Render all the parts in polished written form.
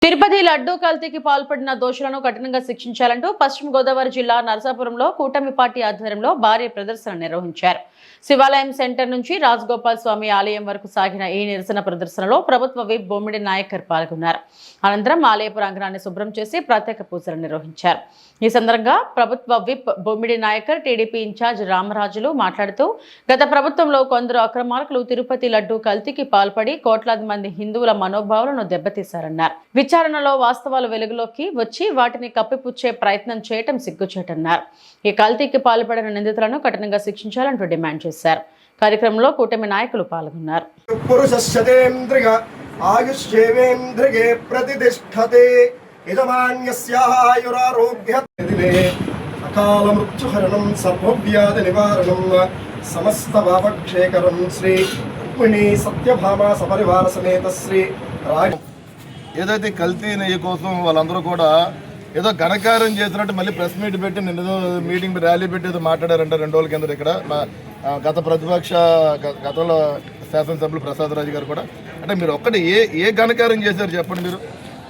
తిరుపతి లడ్డూ కల్తీకి పాల్పడిన దోషులను కఠినంగా శిక్షించాలంటూ పశ్చిమ గోదావరి జిల్లా నరసాపురంలో కూటమి పార్టీ ఆధ్వర్యంలో భారీ ప్రదర్శన నిర్వహించారు. శివాలయం సెంటర్ నుంచి రాజగోపాల్ స్వామి ఆలయం వరకు సాగిన ఈ నిరసన ప్రదర్శనలో ప్రభుత్వ విప్ బొమ్మిడి నాయకర్ పాల్గొన్నారు. అనంతరం ఆలయ ప్రాంగణాన్ని శుభ్రం చేసి ప్రత్యేక పూజలు నిర్వహించారు. ఈ సందర్భంగా ప్రభుత్వ విప్ బొమ్మిడి నాయకర్ టీడీపీ ఇన్ఛార్జ్ రామరాజులు మాట్లాడుతూ గత ప్రభుత్వంలో కొందరు అక్రమార్కులు తిరుపతి లడ్డూ కల్తీకి పాల్పడి కోట్లాది మంది హిందువుల మనోభావాలను దెబ్బతీశారన్నారు. విచారణలో వాస్తవాలు వెలుగులోకి వచ్చి వాటిని కప్పిపుచ్చే ప్రయత్నం చేయటం సిగ్గుచేటన్నారు. ఈ కల్తీకి పాల్పడిన నిందితులను కఠినంగా శిక్షించాలంటూ డిమాండ్ చేశారు. కార్యక్రమంలో కూటమి నాయకులు పాల్గొన్నారు. అకాల మృత్యుహరణం సర్వవ్యాధి నివారణం సమస్త పాపక్షేకరం శ్రీ రుక్మిణీ సత్యభామ సపరివార సమేత శ్రీ రాజ. ఏదైతే కల్తీ నెయ్యి కోసం వాళ్ళందరూ కూడా ఏదో ఘనకార్యం చేసినట్టు మళ్ళీ ప్రెస్ మీట్ పెట్టి నిన్న మీటింగ్ ర్యాలీ పెట్టి ఏదో మాట్లాడారంట 2 రోజుల కింద. ఇక్కడ గత ప్రతిపక్ష గతంలో శాసనసభ్యులు ప్రసాద్ రాజు గారు కూడా అంటే మీరు ఒక్కటి ఏ ఘనకార్యం చేశారు చెప్పండి. మీరు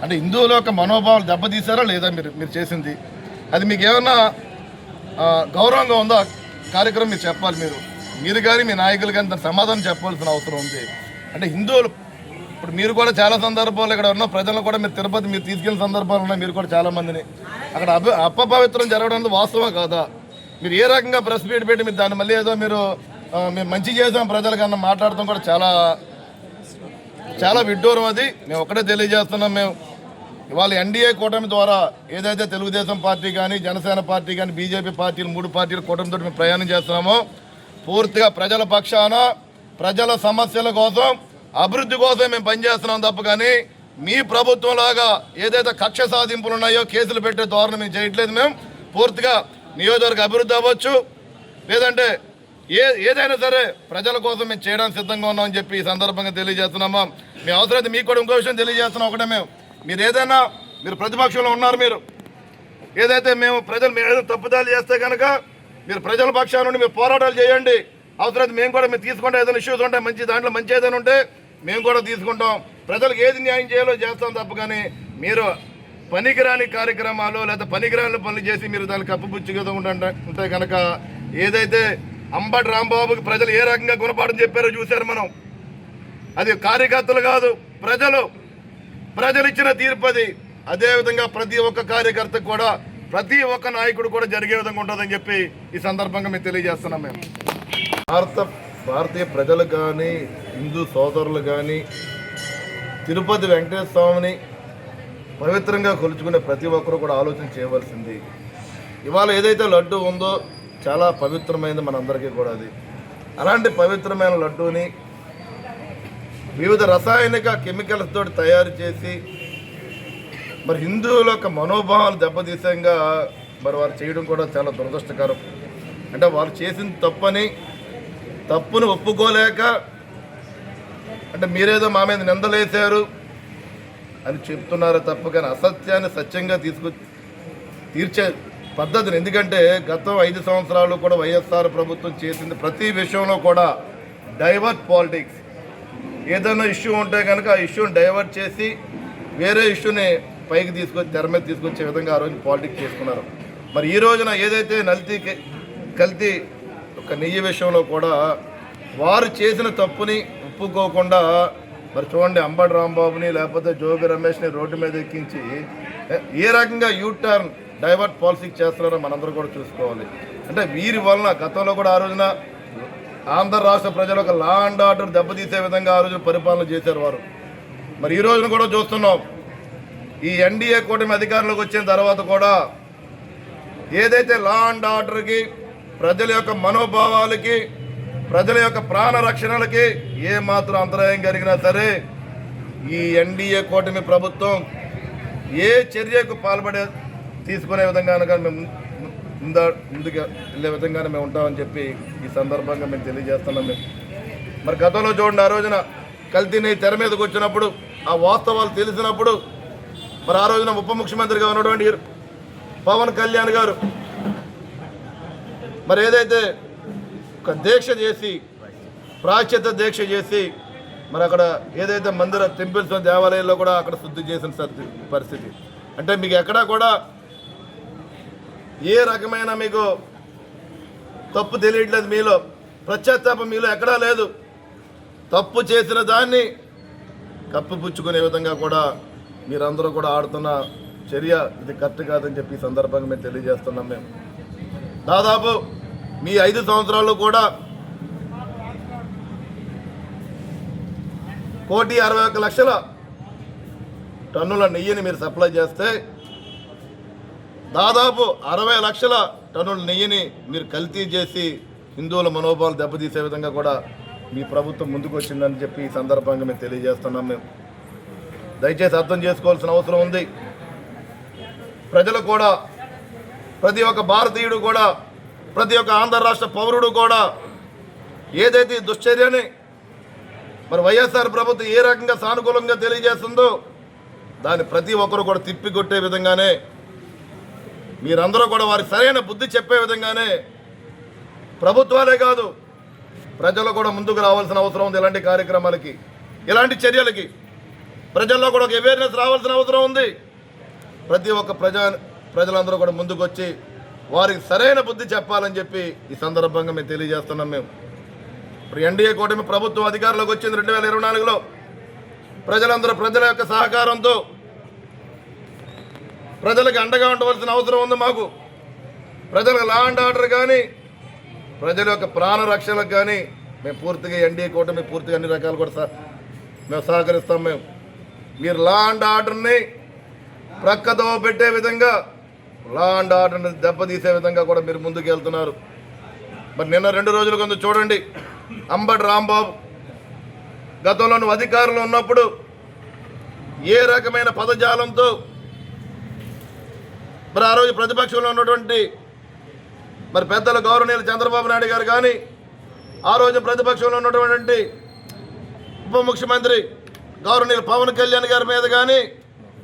అంటే హిందువుల యొక్క మనోభావాలు దెబ్బతీశారా లేదా మీరు చేసింది? అది మీకు ఏమన్నా గౌరవంగా ఉందో కార్యక్రమం మీరు చెప్పాలి. మీరు కానీ మీ నాయకులు కానీ దానికి సమాధానం చెప్పాల్సిన అవసరం ఉంది. అంటే హిందువులు ఇప్పుడు మీరు కూడా చాలా సందర్భాలు ఇక్కడ ఉన్న ప్రజలను కూడా మీరు తిరుపతి మీరు తీసుకెళ్ళిన సందర్భాలు ఉన్నాయి. మీరు కూడా చాలామందిని అక్కడ అపవిత్రం జరగడం వాస్తవం కాదా? మీరు ఏ రకంగా ప్రెస్ మీట్ పెట్టి మీరు దాన్ని మళ్ళీ ఏదో మేము మంచి చేసాం ప్రజలకన్నా మాట్లాడటం కూడా చాలా విడ్డూరం. అది మేము ఒకటే తెలియజేస్తున్నాం. మేము ఇవాళ ఎన్డీఏ కూటమి ద్వారా ఏదైతే తెలుగుదేశం పార్టీ కానీ జనసేన పార్టీ కానీ బీజేపీ పార్టీలు 3 పార్టీల కూటమితో మేము ప్రయాణం చేస్తున్నామో పూర్తిగా ప్రజల పక్షాన ప్రజల సమస్యల కోసం అభివృద్ధి కోసం మేము పనిచేస్తున్నాం తప్ప కానీ మీ ప్రభుత్వం లాగా ఏదైతే కక్ష సాధింపులు ఉన్నాయో కేసులు పెట్టే ధోరణి మేము చేయట్లేదు. మేము పూర్తిగా నియోజకవర్గ అభివృద్ధి అవ్వచ్చు లేదంటే ఏదైనా సరే ప్రజల కోసం మేము చేయడానికి సిద్ధంగా ఉన్నామని చెప్పి ఈ సందర్భంగా తెలియజేస్తున్నామా. మీ అవసరమైతే మీకు కూడా ఇంకో విషయం తెలియజేస్తున్నాం. ఒకటే మీరు ప్రతిపక్షంలో ఉన్నారు. మీరు ఏదైతే మేము ఏదైనా తప్పుదాలు చేస్తే కనుక మీరు ప్రజల పక్షాన నుండి మీరు పోరాటాలు చేయండి. అవసరమైతే మేము కూడా మీరు తీసుకుంటే ఏదైనా ఇష్యూస్ ఉంటాయి దాంట్లో మంచి ఏదైనా ఉంటే మేము కూడా తీసుకుంటాం. ప్రజలకు ఏది న్యాయం చేయాలో చేస్తాం తప్ప కానీ మీరు పనికిరాని కార్యక్రమాలు లేదా పనికిరాని పనులు చేసి మీరు దాన్ని కప్పుపుచ్చుగా ఉంటే కనుక ఏదైతే అంబటి రాంబాబుకి ప్రజలు ఏ రకంగా గుణపాఠం చెప్పారో చూశారు మనం. అది కార్యకర్తలు కాదు ప్రజలు ఇచ్చిన తీర్పు అది. అదేవిధంగా ప్రతి ఒక్క కార్యకర్తకు కూడా ప్రతి ఒక్క నాయకుడు కూడా జరిగే విధంగా ఉంటుందని చెప్పి ఈ సందర్భంగా మేము తెలియజేస్తున్నాం. మేము భారతీయ ప్రజలు కానీ హిందూ సోదరులు కానీ తిరుపతి వెంకటేశ్వర స్వామిని పవిత్రంగా కొలుచుకునే ప్రతి ఒక్కరూ కూడా ఆలోచన చేయవలసింది. ఇవాళ ఏదైతే లడ్డు ఉందో చాలా పవిత్రమైనది మనందరికీ కూడా. అది అలాంటి పవిత్రమైన లడ్డూని వివిధ రసాయనిక కెమికల్స్ తోటి తయారు చేసి మరి హిందువుల యొక్క మనోభావాలు దెబ్బతీసంగా మరి వారు చేయడం కూడా చాలా దురదృష్టకరం. అంటే వారు చేసిన తప్పును ఒప్పుకోలేక అంటే మీరేదో మా మీద నిందలేశారు అని చెప్తున్నారో తప్ప కానీ అసత్యాన్ని సత్యంగా తీర్చే పద్ధతిని. ఎందుకంటే గతం 5 సంవత్సరాలు కూడా వైఎస్ఆర్ ప్రభుత్వం చేసింది ప్రతి విషయంలో కూడా డైవర్ట్ పాలిటిక్స్. ఏదైనా ఇష్యూ ఉంటే కనుక ఆ ఇష్యూని డైవర్ట్ చేసి వేరే ఇష్యూని పైకి తెర మీద తీసుకొచ్చే విధంగా ఆ రోజు పాలిటిక్స్ చేసుకున్నారు. మరి ఈ రోజున ఏదైతే కల్తీ ఒక నెయ్యి విషయంలో కూడా వారు చేసిన తప్పుని ఒప్పుకోకుండా మరి చూడండి అంబటి రాంబాబుని లేకపోతే జోగి రమేష్ని రోడ్డు మీద ఎక్కించి ఏ రకంగా యూటర్న్ డైవర్ట్ పాలసీకి చేస్తున్నారో మనందరూ కూడా చూసుకోవాలి. అంటే వీరి వలన గతంలో కూడా ఆ రోజున ఆంధ్ర రాష్ట్ర ప్రజలకు లా అండ్ ఆర్డర్ దెబ్బతీసే విధంగా ఆ రోజున పరిపాలన చేశారు వారు. మరి ఈ రోజున కూడా చూస్తున్నాం ఈ ఎన్డీఏ కూటమి అధికారంలోకి వచ్చిన తర్వాత కూడా ఏదైతే లా అండ్ ఆర్డర్కి ప్రజల యొక్క మనోభావాలకి ప్రజల యొక్క ప్రాణ రక్షణలకి ఏ మాత్రం అంతరాయం కలిగినా సరే ఈ ఎన్డీఏ కూటమి ప్రభుత్వం ఏ చర్యకు తీసుకునే విధంగా మేము ముందుకు వెళ్ళే విధంగానే మేము ఉంటామని చెప్పి ఈ సందర్భంగా మేము తెలియజేస్తున్నాం. మరి గతంలో చూడండి ఆ రోజున కల్తీని తెర మీదకి వచ్చినప్పుడు ఆ వాస్తవాలు తెలిసినప్పుడు మరి ఆ రోజున ఉప ముఖ్యమంత్రిగా ఉన్నటువంటి పవన్ కళ్యాణ్ గారు మరి ఏదైతే ఒక దీక్ష చేసి ప్రాశ్చిత్య దీక్ష చేసి మరి అక్కడ ఏదైతే మందిర టెంపుల్స్ దేవాలయాల్లో కూడా అక్కడ శుద్ధి చేసిన పరిస్థితి. అంటే మీకు ఎక్కడా కూడా ఏ రకమైన మీకు తప్పు తెలియట్లేదు, మీలో పశ్చాత్తాపం మీలో ఎక్కడా లేదు. తప్పు చేసిన దాన్ని కప్పిపుచ్చుకునే విధంగా కూడా మీరందరూ కూడా ఆడుతున్న చర్య ఇది కరెక్ట్ కాదని చెప్పి ఈ సందర్భంగా మేము తెలియజేస్తున్నాం. మేము దాదాపు మీ 5 సంవత్సరాల్లో కూడా 1,61,00,000 టన్నుల నెయ్యిని మీరు సప్లై చేస్తే దాదాపు 60 లక్షల టన్నుల నెయ్యిని మీరు కల్తీ చేసి హిందువుల మనోభావాలు దెబ్బతీసే విధంగా కూడా మీ ప్రభుత్వం ముందుకు వచ్చిందని చెప్పి ఈ సందర్భంగా మేము తెలియజేస్తున్నాం. మేము దయచేసి అర్థం చేసుకోవాల్సిన అవసరం ఉంది. ప్రజలు కూడా, ప్రతి ఒక్క భారతీయుడు కూడా, ప్రతి ఒక్క ఆంధ్ర రాష్ట్ర పౌరుడు కూడా ఏదైతే ఈ దుశ్చర్యని మరి వైఎస్ఆర్ ప్రభుత్వం ఏ రకంగా సానుకూలంగా తెలియజేస్తుందో దాన్ని ప్రతి ఒక్కరు కూడా తిప్పికొట్టే విధంగానే మీరందరూ కూడా వారికి సరైన బుద్ధి చెప్పే విధంగానే ప్రభుత్వాలే కాదు ప్రజలు కూడా ముందుకు రావాల్సిన అవసరం ఉంది. ఇలాంటి కార్యక్రమాలకి, ఇలాంటి చర్యలకి ప్రజల్లో కూడా ఒక అవేర్నెస్ రావాల్సిన అవసరం ఉంది. ప్రతి ఒక్క ప్రజలందరూ కూడా ముందుకు వచ్చి వారికి సరైన బుద్ధి చెప్పాలని చెప్పి ఈ సందర్భంగా మేము తెలియజేస్తున్నాం. మేము ఇప్పుడు ఎన్డీఏ కూటమి ప్రభుత్వం అధికారంలోకి వచ్చింది 2024లో. ప్రజల యొక్క సహకారంతో ప్రజలకు అండగా ఉండవలసిన అవసరం ఉంది. మాకు ప్రజలకు లా అండ్ ఆర్డర్ కానీ, ప్రజల యొక్క ప్రాణ రక్షణకు కానీ మేము పూర్తిగా ఎన్డీఏ కూటమి పూర్తిగా అన్ని రకాలు కూడా మేము సహకరిస్తాం. మీరు లా అండ్ ఆర్డర్ని ప్రక్కదో పెట్టే విధంగా, లా అండ్ ఆర్డర్ని దెబ్బతీసే విధంగా కూడా మీరు ముందుకు వెళ్తున్నారు. మరి నిన్న 2 రోజుల కింద చూడండి, అంబటి రాంబాబు గతంలో నువ్వు అధికారంలో ఉన్నప్పుడు ఏ రకమైన పదజాలంతో మరి ఆ రోజు ప్రతిపక్షంలో ఉన్నటువంటి మరి పెద్దల గౌరవనీయులు చంద్రబాబు నాయుడు గారు కానీ, ఆ రోజు ప్రతిపక్షంలో ఉన్నటువంటి ఉప ముఖ్యమంత్రి గౌరవనీయులు పవన్ కళ్యాణ్ గారి మీద కానీ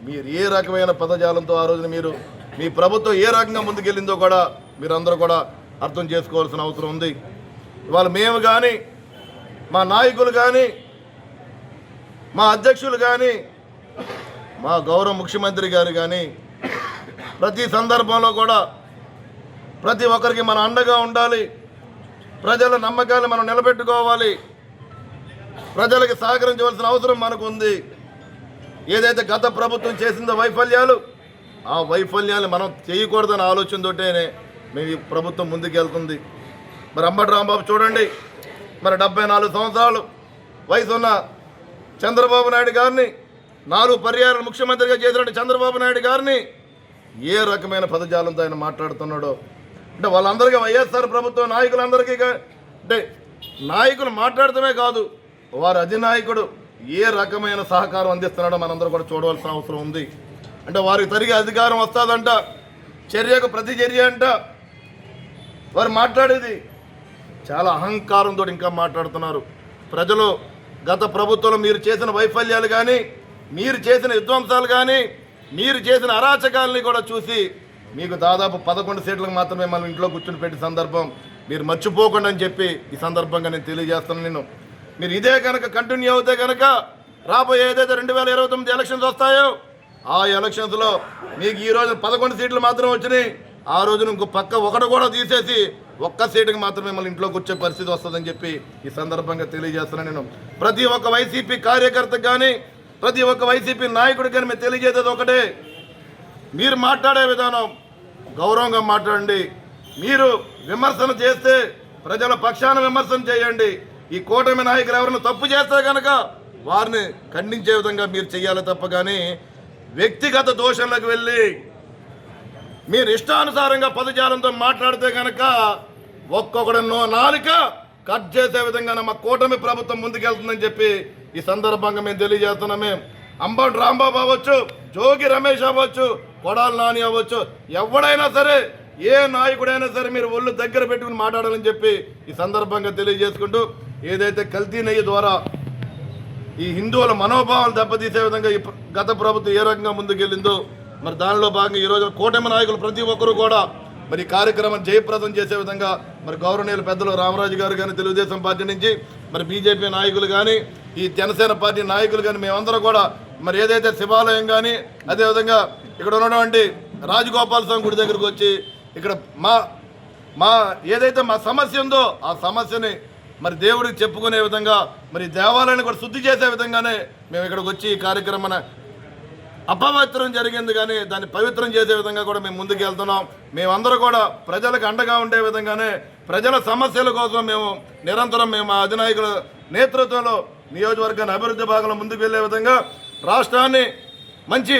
మీరు ఏ రకమైన పదజాలంతో ఆ రోజున మీరు మీ ప్రభుత్వం ఏ రకంగా ముందుకెళ్ళిందో కూడా మీరందరూ కూడా అర్థం చేసుకోవాల్సిన అవసరం ఉంది. ఇవాళ మేము కానీ, మా నాయకులు కానీ, మా అధ్యక్షులు కానీ, మా గౌరవ ముఖ్యమంత్రి గారు కానీ ప్రతి సందర్భంలో కూడా ప్రతి ఒక్కరికి మనం అండగా ఉండాలి. ప్రజల నమ్మకాలు మనం నిలబెట్టుకోవాలి. ప్రజలకు సహకరించవలసిన అవసరం మనకు ఉంది. ఏదైతే గత ప్రభుత్వం చేసిందో వైఫల్యాలు, ఆ వైఫల్యాలు మనం చేయకూడదనే ఆలోచనతోటేనే మేము ఈ ప్రభుత్వం ముందుకెళ్తుంది. మరి అంబటి రాంబాబు చూడండి, మరి 74 సంవత్సరాలు వయసు ఉన్న చంద్రబాబు నాయుడు గారిని, 4 పర్యాయాలు ముఖ్యమంత్రిగా చేసిన చంద్రబాబు నాయుడు గారిని ఏ రకమైన పదజాలంతో ఆయన మాట్లాడుతున్నాడో, అంటే వాళ్ళందరికీ వైఎస్ఆర్ ప్రభుత్వం నాయకులందరికీ అంటే నాయకులు మాట్లాడటమే కాదు, వారి అధినాయకుడు ఏ రకమైన సహకారం అందిస్తున్నాడో మనందరూ కూడా చూడవలసిన అవసరం ఉంది. అంటే వారికి తిరిగి అధికారం వస్తుందంట, చర్యకు ప్రతి చర్య అంట. వారు మాట్లాడేది చాలా అహంకారంతో ఇంకా మాట్లాడుతున్నారు. ప్రజలు గత ప్రభుత్వంలో మీరు చేసిన వైఫల్యాలు కానీ, మీరు చేసిన విధ్వంసాలు కానీ, మీరు చేసిన అరాచకాలని కూడా చూసి మీకు దాదాపు 11 సీట్లకు మాత్రమే మనం ఇంట్లో కూర్చుని పెట్టే సందర్భం మీరు మర్చిపోకుండా అని చెప్పి ఈ సందర్భంగా నేను తెలియజేస్తున్నాను. మీరు ఇదే కనుక కంటిన్యూ అవుతే కనుక రాబోయే ఏదైతే 2029 ఎలక్షన్స్ వస్తాయో ఆ ఎలక్షన్స్లో మీకు ఈ రోజు 11 సీట్లు మాత్రం వచ్చినాయి. ఆ రోజున ఇంకో పక్క ఒకటి కూడా తీసేసి 1 సీటుకి మాత్రమే మళ్ళీ ఇంట్లో కూర్చే పరిస్థితి వస్తుందని చెప్పి ఈ సందర్భంగా తెలియజేస్తున్నాను. నేను ప్రతి ఒక్క వైసీపీ కార్యకర్తకు కానీ, ప్రతి ఒక్క వైసీపీ నాయకుడికి కానీ మేము తెలియజేసేది ఒకటే, మీరు మాట్లాడే విధానం గౌరవంగా మాట్లాడండి. మీరు విమర్శన చేస్తే ప్రజల పక్షాన విమర్శన చేయండి. ఈ కూటమి నాయకులు ఎవరైనా తప్పు చేస్తే కనుక వారిని ఖండించే విధంగా మీరు చేయాలి తప్ప కానీ వ్యక్తిగత దోషంలోకి వెళ్ళి మీరు ఇష్టానుసారంగా పదజాలంతో మాట్లాడితే కనుక ఒక్కొక్కడు నాలుక కట్ చేసే విధంగా మా కూటమి ప్రభుత్వం ముందుకెళ్తుందని చెప్పి ఈ సందర్భంగా మేము తెలియజేస్తున్నామే. అంబటి రాంబాబు అవ్వచ్చు, జోగి రమేష్ అవ్వచ్చు, కొడాలి నాని అవ్వచ్చు, ఎవడైనా సరే, ఏ నాయకుడైనా సరే మీరు ఒళ్ళు దగ్గర పెట్టుకుని మాట్లాడాలని చెప్పి ఈ సందర్భంగా తెలియజేసుకుంటూ, ఏదైతే కల్తీ నెయ్యి ద్వారా ఈ హిందువుల మనోభావాలు దెబ్బతీసే విధంగా ఈ గత ప్రభుత్వం ఏ రకంగా ముందుకెళ్ళిందో మరి దానిలో భాగంగా ఈరోజు కూటమి నాయకులు ప్రతి ఒక్కరూ కూడా మరి ఈ కార్యక్రమం జయప్రదం చేసే విధంగా మరి గౌరవనీయులు పెద్దలు రామరాజు గారు కానీ, తెలుగుదేశం పార్టీ నుంచి మరి బీజేపీ నాయకులు కానీ, ఈ జనసేన పార్టీ నాయకులు కానీ మేమందరం కూడా మరి ఏదైతే శివాలయం కానీ అదేవిధంగా ఇక్కడ ఉన్నటువంటి రాజగోపాల స్వామి గుడి దగ్గరకు వచ్చి ఇక్కడ మా ఏదైతే మా సమస్య ఉందో ఆ సమస్యని మరి దేవుడికి చెప్పుకునే విధంగా మరి దేవాలయాన్ని కూడా శుద్ధి చేసే విధంగానే మేము ఇక్కడికి వచ్చి ఈ కార్యక్రమాన్ని అపవిత్రం జరిగింది కానీ దాన్ని పవిత్రం చేసే విధంగా కూడా మేము ముందుకు వెళ్తున్నాం. మేమందరూ కూడా ప్రజలకు అండగా ఉండే విధంగానే ప్రజల సమస్యల కోసం మేము నిరంతరం మేము మా అధినాయకుల నేతృత్వంలో నియోజకవర్గాన్ని అభివృద్ధి భాగంలో ముందుకు వెళ్ళే విధంగా రాష్ట్రాన్ని మంచి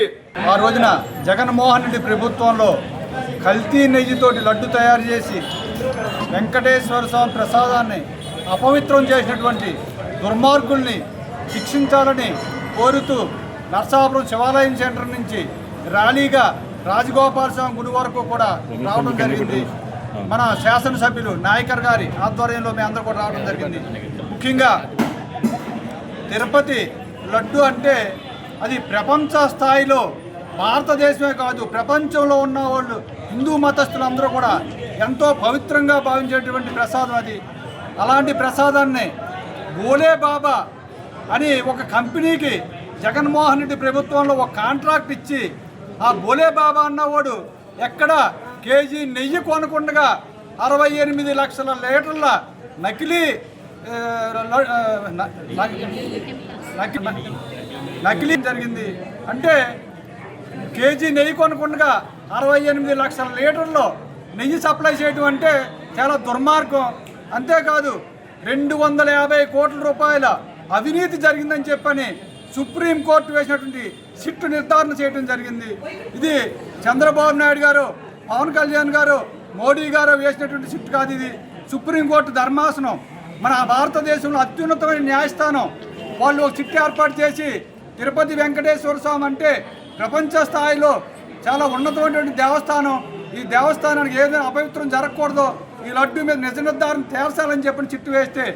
ఆ రోజున జగన్మోహన్ రెడ్డి ప్రభుత్వంలో కల్తీ నెయ్యితోటి లడ్డు తయారు చేసి వెంకటేశ్వర స్వామి ప్రసాదాన్ని అపవిత్రం చేసినటువంటి దుర్మార్గుల్ని శిక్షించాలని కోరుతూ నర్సాపురం శివాలయం సెంటర్ నుంచి ర్యాలీగా రాజగోపాల స్వామి గుడి వరకు కూడా రావడం జరిగింది. మన శాసనసభ్యులు నాయకర్ గారి ఆధ్వర్యంలో మేము అందరూ కూడా రావడం జరిగింది. ముఖ్యంగా తిరుపతి లడ్డు అంటే అది ప్రపంచ స్థాయిలో భారతదేశమే కాదు ప్రపంచంలో ఉన్న వాళ్ళు హిందూ మతస్థులందరూ కూడా ఎంతో పవిత్రంగా భావించేటువంటి ప్రసాదం అది. అలాంటి ప్రసాదాన్ని భోలే బాబా అని ఒక కంపెనీకి జగన్మోహన్ రెడ్డి ప్రభుత్వంలో ఒక కాంట్రాక్ట్ ఇచ్చి ఆ భోలే బాబా అన్నవాడు ఎక్కడ కేజీ నెయ్యి కొనకుండా 68 లక్షల లీటర్ల నకిలీ జరిగింది. అంటే కేజీ నెయ్యి కొనకుండా 68 లక్షల లీటర్లో నెయ్యి సప్లై చేయడం అంటే చాలా దుర్మార్గం. అంతేకాదు 250 కోట్ల రూపాయల అవినీతి జరిగిందని చెప్పని సుప్రీంకోర్టు వేసినటువంటి సిట్టు నిర్ధారణ చేయడం జరిగింది. ఇది చంద్రబాబు నాయుడు గారు, పవన్ కళ్యాణ్ గారు, మోడీ గారు వేసినటువంటి సిట్టు కాదు. ఇది సుప్రీంకోర్టు ధర్మాసనం, మన భారతదేశంలో అత్యున్నతమైన న్యాయస్థానం. వాళ్ళు ఒక సిట్టు ఏర్పాటు చేసి తిరుపతి వెంకటేశ్వర స్వామి అంటే ప్రపంచ స్థాయిలో చాలా ఉన్నతమైనటువంటి దేవస్థానం. ఈ దేవస్థానానికి ఏదైనా అపవిత్రం జరగకూడదో ఈ లడ్డు మీద నిజ నిర్ధారణ తేల్చాలని చెప్పిన చిట్టు వేస్తే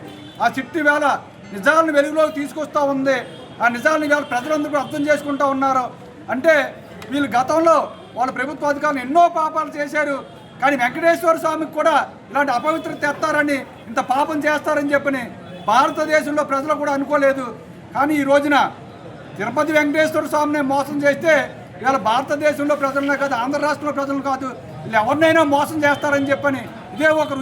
ఆ చిట్టు వేళ నిజాలను వెలుగులోకి తీసుకొస్తూ ఉంది. ఆ నిజాలను ఇవాళ ప్రజలందరూ అర్థం చేసుకుంటూ ఉన్నారు. అంటే వీళ్ళు గతంలో వాళ్ళ ప్రభుత్వ అధికారులు ఎన్నో పాపాలు చేశారు, కానీ వెంకటేశ్వర స్వామికి కూడా ఇలాంటి అపవిత్రత తెస్తారని ఇంత పాపం చేస్తారని చెప్పని భారతదేశంలో ప్రజలు కూడా అనుకోలేదు. కానీ ఈ రోజున తిరుపతి వెంకటేశ్వర స్వామిని మోసం చేస్తే ఇవాళ భారతదేశంలో ప్రజలనే కాదు, ఆంధ్ర రాష్ట్రంలో ప్రజలు కాదు, వీళ్ళు ఎవరినైనా మోసం చేస్తారని చెప్పని ఇదే ఒక రుజువు.